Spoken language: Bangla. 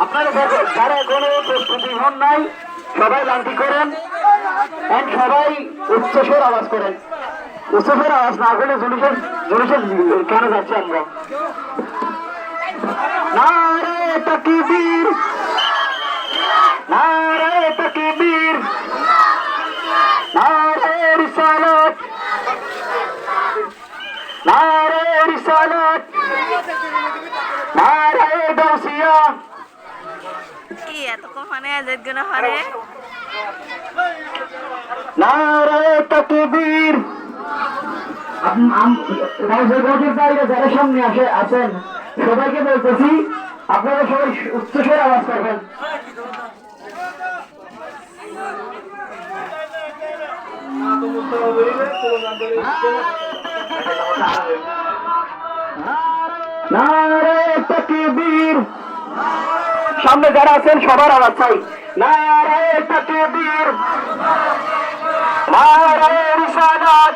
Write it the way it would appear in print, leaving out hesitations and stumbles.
আপনারা যারা এখনো প্রস্তুতি হন নাই সবাই লাঞ্চি করেন, সবাই উচ্চস্বর আওয়াজ করেন। উচ্চস্বর আওয়াজ না করলে জুলুসের কেন যাচ্ছে আমরা? নারে তাকবীর, নারে তাকবীর, নারে রিসালাত, নারে রিসালাত, নারে গাউসিয়া। কি এত মানে আজাদ গুনা হরে নারে তাকবীর। যারা সামনে আছেন সবাইকে বলতেছি আপনারা সবাই উচ্চস্বরে আওয়াজ করবেন। নারে তাকবীর। সামনে যারা আছেন সবার আওয়াজ চাই। নারে তাকবীর, নারে রিসালাত।